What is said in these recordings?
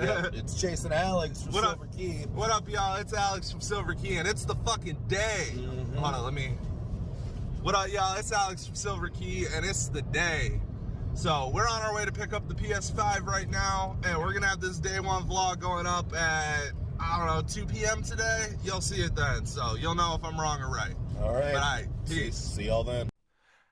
Yep, it's Chase and Alex from Silver Key. What up, y'all? It's Alex from Silver Key, and it's the fucking day. Mm-hmm. Hold on, What up, y'all? It's Alex from Silver Key, and it's the day. So, we're on our way to pick up the PS5 right now, and we're gonna have this day one vlog going up at, I don't know, 2 p.m. today. You'll see it then, so you'll know if I'm wrong or right. All right. But, all right, peace. See y'all then.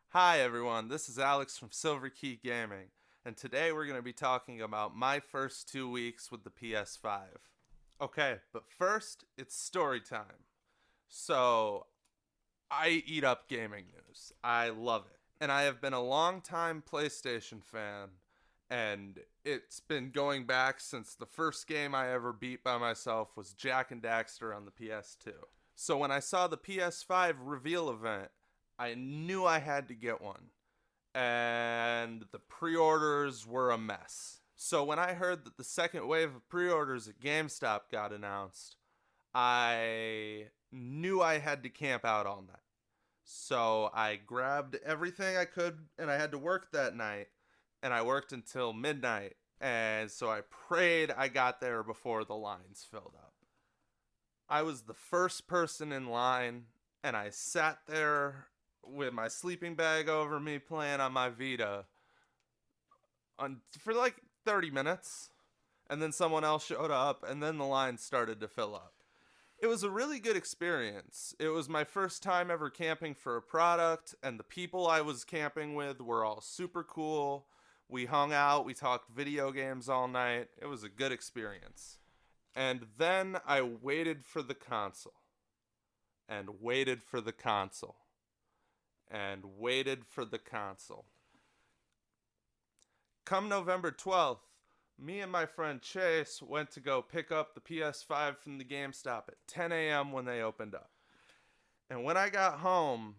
Hi everyone, this is Alex from Silver Key Gaming, and today we're going to be talking about my first 2 weeks with the PS5. Okay, but first, it's story time. So, I eat up gaming news. I love it. And I have been a long-time PlayStation fan, and it's been going back since the first game I ever beat by myself was Jak and Daxter on the PS2. So when I saw the PS5 reveal event, I knew I had to get one, and the pre-orders were a mess. So when I heard that the second wave of pre-orders at GameStop got announced, I knew I had to camp out all night. So I grabbed everything I could, and I had to work that night, and I worked until midnight, and so I prayed I got there before the lines filled up. I was the first person in line, and I sat there with my sleeping bag over me playing on my Vita for like 30 minutes, and then someone else showed up, and then the line started to fill up. It was a really good experience. It was my first time ever camping for a product, and the people I was camping with were all super cool. We hung out, we talked video games all night. It was a good experience. And then I waited for the console, and waited for the console, and waited for the console. Come November 12th, me and my friend Chase went to go pick up the PS5 from the GameStop at 10 a.m. when they opened up. And when I got home,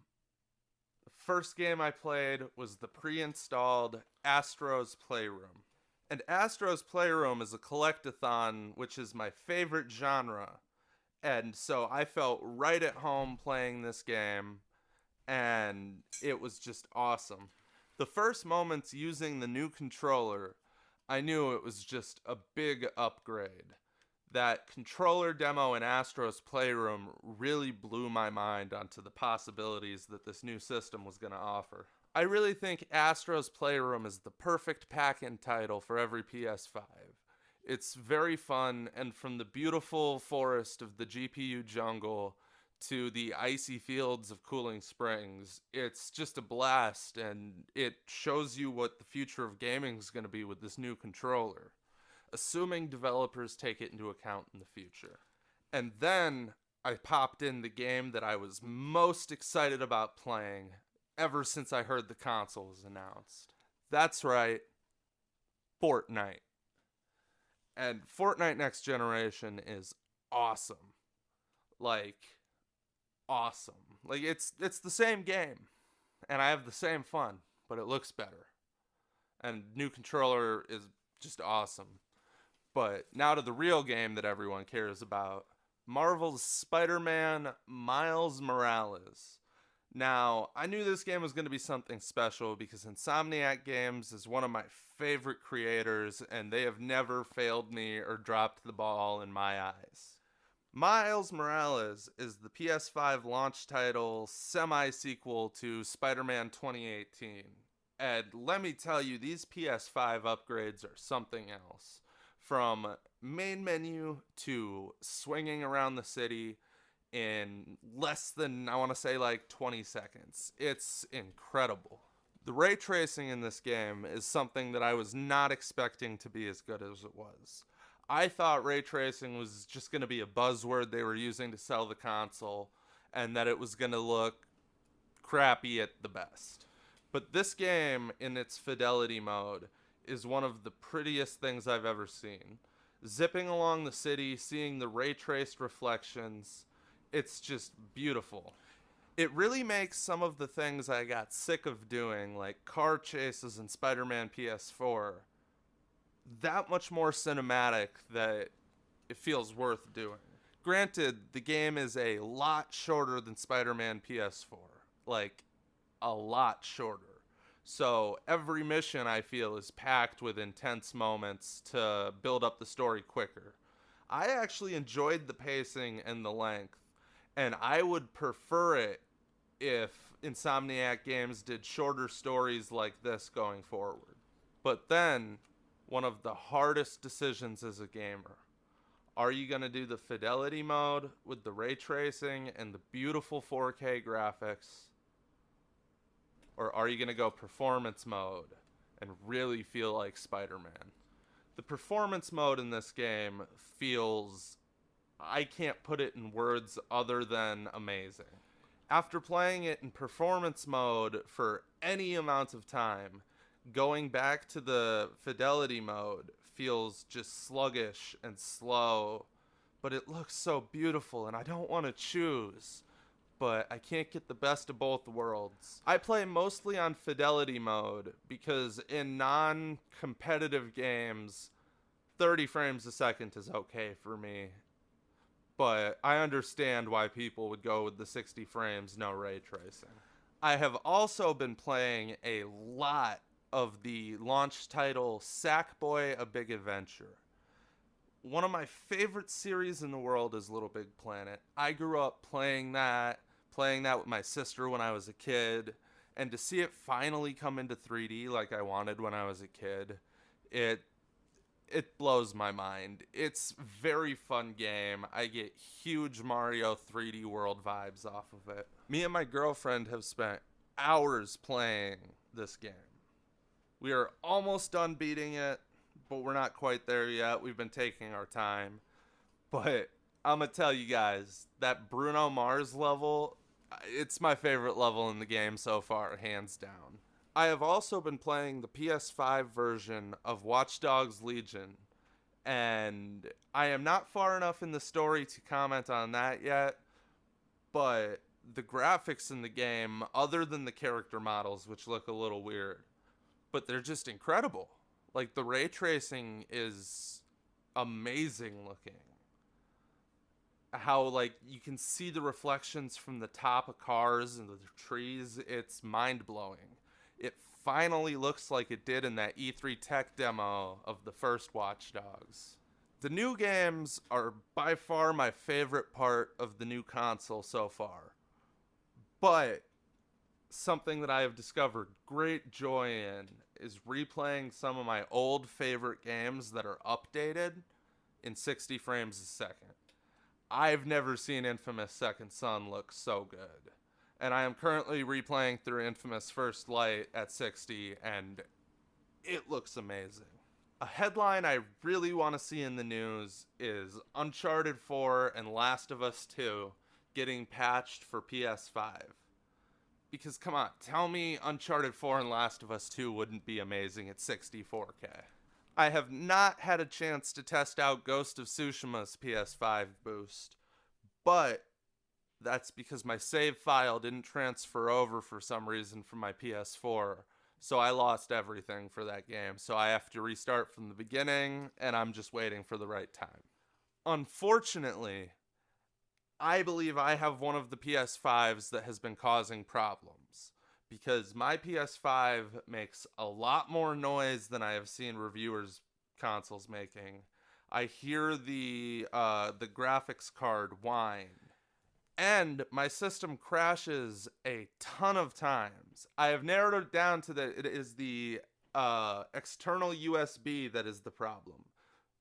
the first game I played was the pre-installed Astro's Playroom. And Astro's Playroom is a collectathon, which is my favorite genre. And so I felt right at home playing this game, and it was just awesome. The first moments using the new controller, I knew it was just a big upgrade. That controller demo in Astro's Playroom really blew my mind onto the possibilities that this new system was going to offer. I really think Astro's Playroom is the perfect pack-in title for every PS5. It's very fun, and from the beautiful forest of the GPU jungle to the icy fields of Cooling Springs, it's just a blast, and it shows you what the future of gaming is going to be with this new controller, assuming developers take it into account in the future. And then I popped in the game that I was most excited about playing ever since I heard the console was announced. That's right, Fortnite. And Fortnite Next Generation is awesome. Awesome. It's the same game, and I have the same fun, but it looks better. And new controller is just awesome. But now to the real game that everyone cares about, Marvel's Spider-Man Miles Morales. Now, I knew this game was going to be something special because Insomniac Games is one of my favorite creators, and they have never failed me or dropped the ball in my eyes. Miles Morales is the PS5 launch title semi-sequel to Spider-Man 2018. And let me tell you, these PS5 upgrades are something else. From main menu to swinging around the city in less than, I want to say, 20 seconds. It's incredible. The ray tracing in this game is something that I was not expecting to be as good as it was. I thought ray tracing was just going to be a buzzword they were using to sell the console, and that it was going to look crappy at the best. But this game, in its fidelity mode, is one of the prettiest things I've ever seen. Zipping along the city, seeing the ray-traced reflections, it's just beautiful. It really makes some of the things I got sick of doing, like car chases in Spider-Man PS4, that much more cinematic that it feels worth doing. Granted, the game is a lot shorter than Spider-Man PS4. A lot shorter. So every mission, I feel, is packed with intense moments to build up the story quicker. I actually enjoyed the pacing and the length, and I would prefer it if Insomniac Games did shorter stories like this going forward. But then, one of the hardest decisions as a gamer. Are you going to do the fidelity mode with the ray tracing and the beautiful 4K graphics? Or are you going to go performance mode and really feel like Spider-Man? The performance mode in this game feels, I can't put it in words other than amazing. After playing it in performance mode for any amount of time, going back to the fidelity mode feels just sluggish and slow, but it looks so beautiful and I don't want to choose. But I can't get the best of both worlds. I play mostly on fidelity mode because in non-competitive games, 30 frames a second is okay for me. But I understand why people would go with the 60 frames, no ray tracing. I have also been playing a lot of the launch title Sackboy: A Big Adventure. One of my favorite series in the world is Little Big Planet. I grew up playing that with my sister when I was a kid, and to see it finally come into 3D like I wanted when I was a kid, it blows my mind. It's a very fun game. I get huge Mario 3D World vibes off of it. Me and my girlfriend have spent hours playing this game. We are almost done beating it, but we're not quite there yet. We've been taking our time. But I'm going to tell you guys, that Bruno Mars level, it's my favorite level in the game so far, hands down. I have also been playing the PS5 version of Watch Dogs Legion, and I am not far enough in the story to comment on that yet, but the graphics in the game, other than the character models, which look a little weird, but they're just incredible. Like, the ray tracing is amazing looking. How, like, you can see the reflections from the top of cars and the trees. It's mind-blowing. It finally looks like it did in that E3 tech demo of the first Watch Dogs. The new games are by far my favorite part of the new console so far. But something that I have discovered great joy in is replaying some of my old favorite games that are updated in 60 frames a second. I've never seen Infamous Second Son look so good. And I am currently replaying through Infamous First Light at 60, and it looks amazing. A headline I really want to see in the news is Uncharted 4 and Last of Us 2 getting patched for PS5. Because, come on, tell me Uncharted 4 and Last of Us 2 wouldn't be amazing at 64K. I have not had a chance to test out Ghost of Tsushima's PS5 boost, but that's because my save file didn't transfer over for some reason from my PS4, so I lost everything for that game, so I have to restart from the beginning, and I'm just waiting for the right time. Unfortunately, I believe I have one of the PS5s that has been causing problems, because my PS5 makes a lot more noise than I have seen reviewers' consoles making. I hear the graphics card whine, and my system crashes a ton of times. I have narrowed it down to that it is the external USB that is the problem.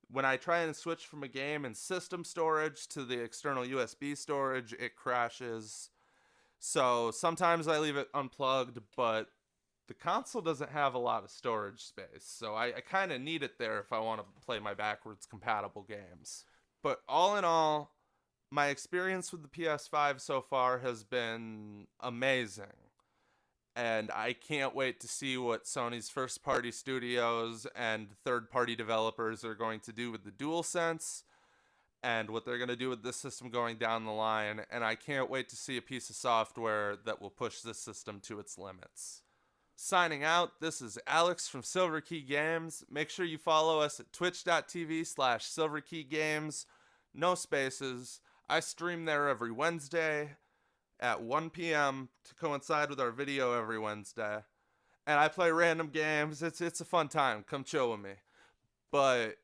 When I try and switch from a game in system storage to the external USB storage, it crashes. So sometimes I leave it unplugged, but the console doesn't have a lot of storage space. So I kind of need it there if I want to play my backwards compatible games. But all in all, my experience with the PS5 so far has been amazing. And I can't wait to see what Sony's first-party studios and third-party developers are going to do with the DualSense, and what they're going to do with this system going down the line, and I can't wait to see a piece of software that will push this system to its limits. Signing out, this is Alex from Silver Key Games. Make sure you follow us at twitch.tv/silverkeygames. No spaces. I stream there every Wednesday at 1 p.m. to coincide with our video every Wednesday. and I play random games. It's a fun time. Come chill with me. But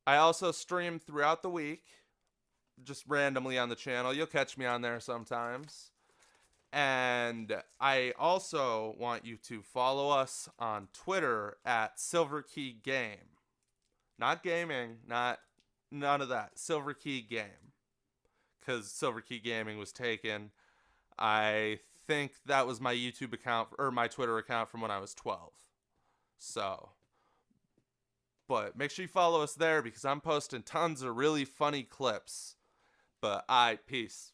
I also stream throughout the week, just randomly on the channel. You'll catch me on there sometimes. And I also want you to follow us on Twitter at SilverKeyGame. Not gaming, none of that. SilverKey Game. Because SilverKey Gaming was taken. I think that was my YouTube account, or my Twitter account from when I was 12. So, but make sure you follow us there because I'm posting tons of really funny clips. But peace.